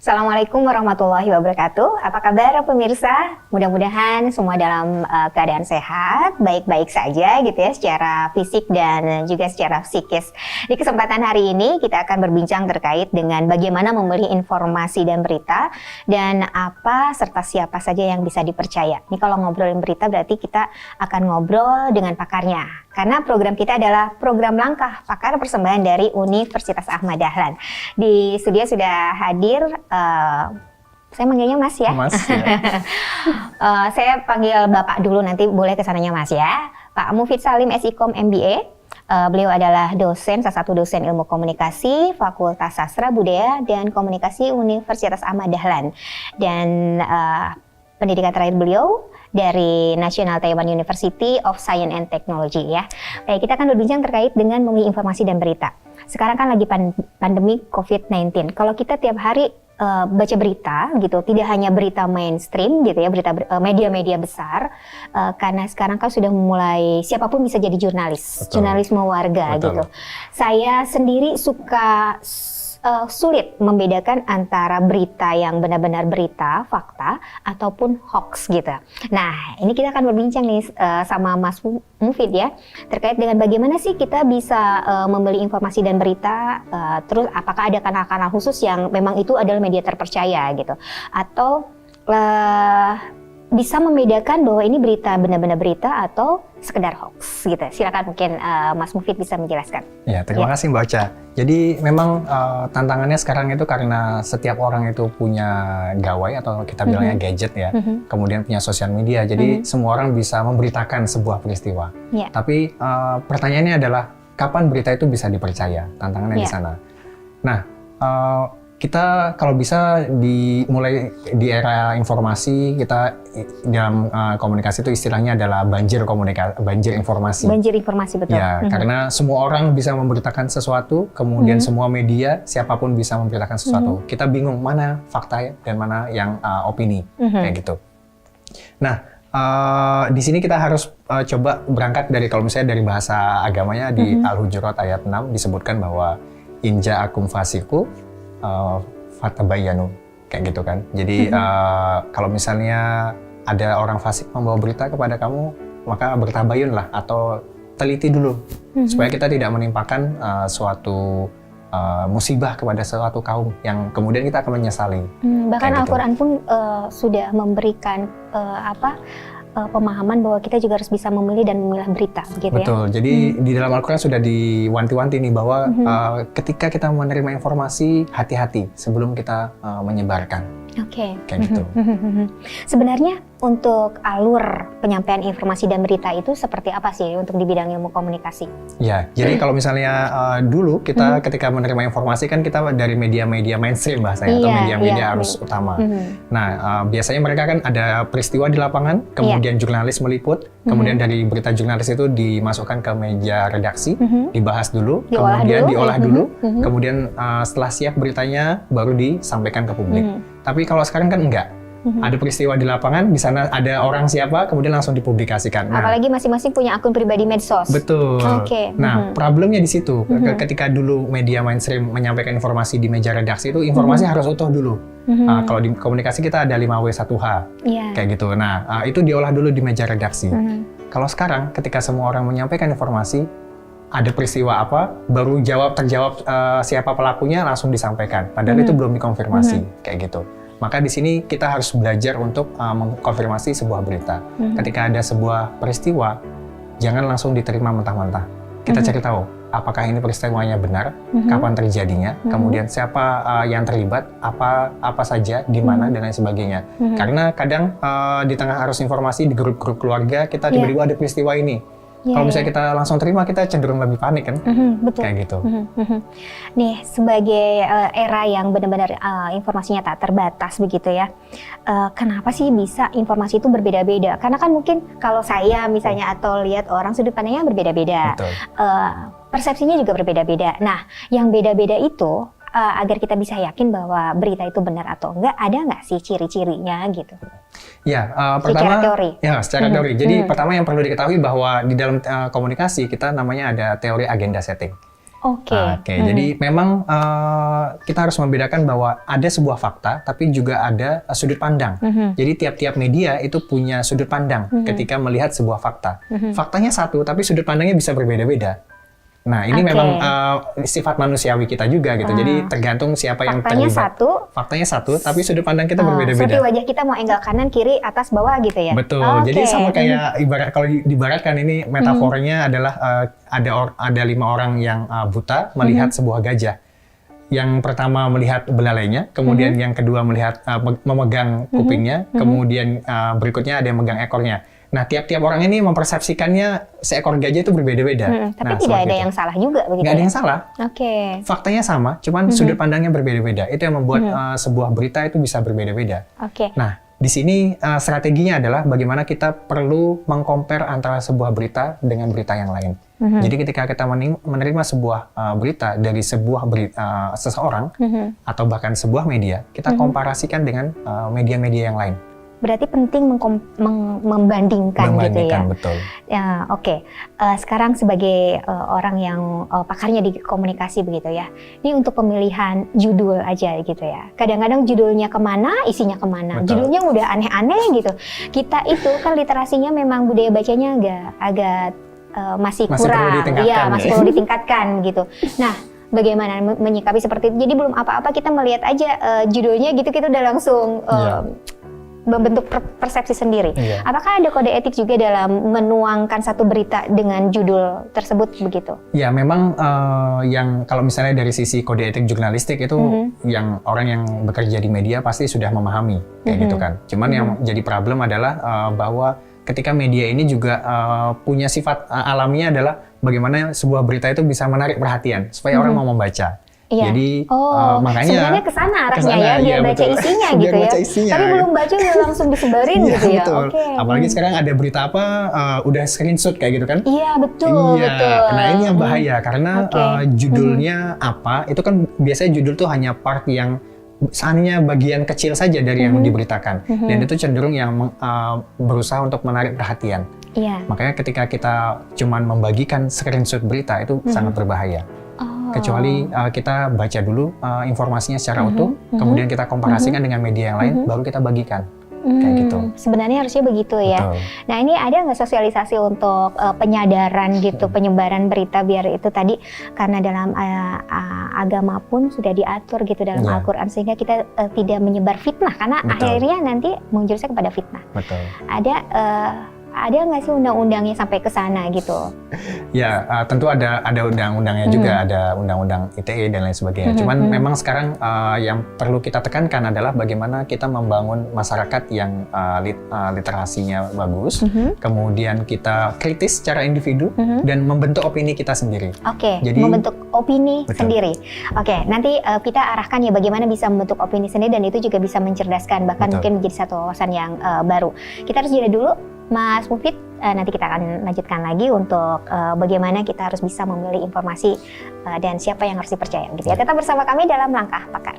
Assalamualaikum warahmatullahi wabarakatuh. Apa kabar pemirsa? Mudah-mudahan semua dalam keadaan sehat, baik-baik saja gitu ya, secara fisik dan juga secara psikis. Di kesempatan hari ini kita akan berbincang terkait dengan bagaimana memilih informasi dan berita, dan apa serta siapa saja yang bisa dipercaya. Ini kalau ngobrolin berita berarti kita akan ngobrol dengan pakarnya. Karena program kita adalah program langkah pakar persembahan dari Universitas Ahmad Dahlan. Di studio sudah hadir, saya manggilnya Mas ya. Mas, ya. Saya panggil Bapak dulu, nanti boleh kesananya Mas ya. Pak Mufid Salim, SIKOM MBA. Beliau adalah dosen, salah satu dosen ilmu komunikasi, Fakultas Sastra Budaya dan Komunikasi Universitas Ahmad Dahlan. Dan pendidikan terakhir beliau dari National Taiwan University of Science and Technology ya. Baik, kita akan berbincang terkait dengan memilih informasi dan berita. Sekarang kan lagi pandemi COVID-19. Kalau kita tiap hari baca berita gitu, tidak hanya berita mainstream gitu ya, berita media-media besar, karena sekarang kan sudah mulai siapapun bisa jadi jurnalis. Betul. Jurnalisme warga. Betul. Gitu. Saya sendiri suka sulit membedakan antara berita yang benar-benar berita, fakta, ataupun hoax gitu. Nah, ini kita akan berbincang nih sama Mas Mufid ya, terkait dengan bagaimana sih kita bisa membeli informasi dan berita, terus apakah ada kanal-kanal khusus yang memang itu adalah media terpercaya gitu, atau bisa membedakan bahwa ini berita benar-benar berita atau sekedar hoax gitu. Silakan mungkin Mas Mufid bisa menjelaskan. Ya, terima kasih Mbak Ocha. Jadi memang tantangannya sekarang itu karena setiap orang itu punya gawai atau kita bilangnya gadget ya, kemudian punya sosial media. Jadi semua orang bisa memberitakan sebuah peristiwa. Yeah. Tapi pertanyaannya adalah kapan berita itu bisa dipercaya? Tantangannya di sana. Nah, kita kalau bisa mulai di era informasi, kita dalam komunikasi itu istilahnya adalah banjir informasi. Banjir informasi, betul. Ya, karena semua orang bisa memberitakan sesuatu, kemudian semua media, siapapun bisa memberitakan sesuatu. Kita bingung mana fakta dan mana yang opini, kayak gitu. Nah, di sini kita harus coba berangkat dari, kalau misalnya dari bahasa agamanya di Al-Hujurat ayat 6 disebutkan bahwa inja akum fasiku fatabayanu, kayak gitu kan. Jadi kalau misalnya ada orang fasik membawa berita kepada kamu, maka bertabayunlah atau teliti dulu supaya kita tidak menimpakan suatu musibah kepada suatu kaum yang kemudian kita akan menyesali. Bahkan Al-Quran pun sudah memberikan pemahaman bahwa kita juga harus bisa memilih dan memilah berita, begitu. Betul. Ya? Jadi di dalam Al-Quran sudah diwanti-wanti nih bahwa ketika kita menerima informasi, hati-hati sebelum kita menyebarkan. Oke. Kayak gitu. Sebenarnya untuk alur penyampaian informasi dan berita itu seperti apa sih untuk di bidang ilmu komunikasi? Ya, jadi kalau misalnya dulu kita ketika menerima informasi kan kita dari media-media mainstream bahasanya, atau media-media arus utama. Nah, biasanya mereka kan ada peristiwa di lapangan, kemudian jurnalis meliput, kemudian dari berita jurnalis itu dimasukkan ke meja redaksi, dibahas dulu, kemudian diolah dulu, kemudian setelah siap beritanya baru disampaikan ke publik. Tapi kalau sekarang kan enggak. Ada peristiwa di lapangan, di sana ada orang siapa, kemudian langsung dipublikasikan. Nah, apalagi masing-masing punya akun pribadi medsos. Betul. Nah, problemnya di situ. Ketika dulu media mainstream menyampaikan informasi di meja redaksi itu, informasi harus utuh dulu. Kalau di komunikasi kita ada 5W1H, kayak gitu. Nah, itu diolah dulu di meja redaksi. Kalau sekarang, ketika semua orang menyampaikan informasi, ada peristiwa apa, baru terjawab siapa pelakunya, langsung disampaikan. Padahal itu belum dikonfirmasi, kayak gitu. Maka di sini kita harus belajar untuk mengkonfirmasi sebuah berita. Ketika ada sebuah peristiwa, jangan langsung diterima mentah-mentah. Kita cari tahu, apakah ini peristiwanya benar, kapan terjadinya, kemudian siapa yang terlibat, apa saja, di mana, dan lain sebagainya. Karena kadang di tengah arus informasi, di grup-grup keluarga, kita tiba-tiba ada peristiwa ini. Kalau misalnya kita langsung terima, kita cenderung lebih panik kan? Betul. Kayak gitu. Nih, sebagai era yang benar-benar informasinya tak terbatas begitu ya, kenapa sih bisa informasi itu berbeda-beda? Karena kan mungkin kalau saya misalnya atau lihat orang sudut pandangnya berbeda-beda, persepsinya juga berbeda-beda. Nah, yang beda-beda itu agar kita bisa yakin bahwa berita itu benar atau enggak, ada nggak sih ciri-cirinya gitu? Ya, pertama, secara teori. Ya, secara teori. Jadi pertama yang perlu diketahui bahwa di dalam komunikasi kita namanya ada teori agenda setting. Jadi memang kita harus membedakan bahwa ada sebuah fakta, tapi juga ada sudut pandang. Jadi tiap-tiap media itu punya sudut pandang ketika melihat sebuah fakta. Faktanya satu, tapi sudut pandangnya bisa berbeda-beda. Nah, ini memang sifat manusiawi kita juga gitu. Jadi tergantung siapa yang terlibat. Faktanya satu, tapi sudut pandang kita berbeda-beda. Seperti wajah kita mau angle kanan, kiri, atas, bawah gitu ya? Betul. Jadi sama kayak ibarat kalau diibaratkan ini metaforanya adalah ada 5 orang yang buta melihat sebuah gajah. Yang pertama melihat belalainya, kemudian yang kedua melihat memegang kupingnya, kemudian berikutnya ada yang memegang ekornya. Nah, tiap-tiap orang ini mempersepsikannya seekor gajah itu berbeda-beda. Tapi tidak ada yang salah juga begitu. Nggak ada yang salah. Faktanya sama, cuman sudut pandangnya berbeda-beda. Itu yang membuat sebuah berita itu bisa berbeda-beda. Nah, di sini strateginya adalah bagaimana kita perlu mengcompare antara sebuah berita dengan berita yang lain. Jadi ketika kita menerima sebuah berita dari sebuah seseorang atau bahkan sebuah media, kita komparasikan dengan media-media yang lain. Berarti penting membandingkan gitu ya. Betul. Ya, sekarang sebagai orang yang pakarnya di komunikasi begitu ya. Ini untuk pemilihan judul aja gitu ya. Kadang-kadang judulnya kemana, isinya kemana. Betul. Judulnya udah aneh-aneh gitu. Kita itu kan literasinya memang budaya bacanya agak masih kurang. Iya, masih perlu ditingkatkan gitu. Nah, bagaimana menyikapi seperti itu? Jadi belum apa-apa kita melihat aja judulnya gitu, kita udah langsung membentuk persepsi sendiri. Apakah ada kode etik juga dalam menuangkan satu berita dengan judul tersebut begitu? Ya, memang yang kalau misalnya dari sisi kode etik jurnalistik itu yang orang yang bekerja di media pasti sudah memahami kayak gitu kan. Cuman yang jadi problem adalah bahwa ketika media ini juga punya sifat alaminya adalah bagaimana sebuah berita itu bisa menarik perhatian supaya orang mau membaca. Jadi makanya sebenarnya kesana arahnya ya, biar baca isinya gitu ya. Tapi belum baca udah langsung disebarin gitu ya. Betul. Apalagi sekarang ada berita apa udah screenshot kayak gitu kan? Iya betul. Nah ini yang bahaya karena judulnya apa itu kan biasanya judul tuh hanya part yang hanya bagian kecil saja dari yang diberitakan dan itu cenderung yang berusaha untuk menarik perhatian. Makanya ketika kita cuman membagikan screenshot berita itu sangat berbahaya. Kecuali kita baca dulu informasinya secara utuh, kemudian kita komparasikan dengan media yang lain, baru kita bagikan. Kayak gitu. Sebenarnya harusnya begitu ya. Betul. Nah ini ada nggak sosialisasi untuk penyadaran gitu, penyebaran berita biar itu tadi karena dalam agama pun sudah diatur gitu dalam Al-Quran sehingga kita tidak menyebar fitnah karena akhirnya nanti menjurusnya kepada fitnah. Betul. Ada nggak sih undang-undangnya sampai ke sana gitu? Ya, tentu ada undang-undangnya juga, ada undang-undang ITE dan lain sebagainya. Cuman memang sekarang yang perlu kita tekankan adalah bagaimana kita membangun masyarakat yang literasinya bagus, kemudian kita kritis secara individu dan membentuk opini kita sendiri. Jadi membentuk opini sendiri. Nanti kita arahkan ya bagaimana bisa membentuk opini sendiri dan itu juga bisa mencerdaskan bahkan mungkin menjadi satu wawasan yang baru. Kita harus jeda dulu. Mas Mufid, nanti kita akan lanjutkan lagi untuk bagaimana kita harus bisa memilih informasi dan siapa yang harus dipercaya gitu ya. Tetap bersama kami dalam Langkah Pakar.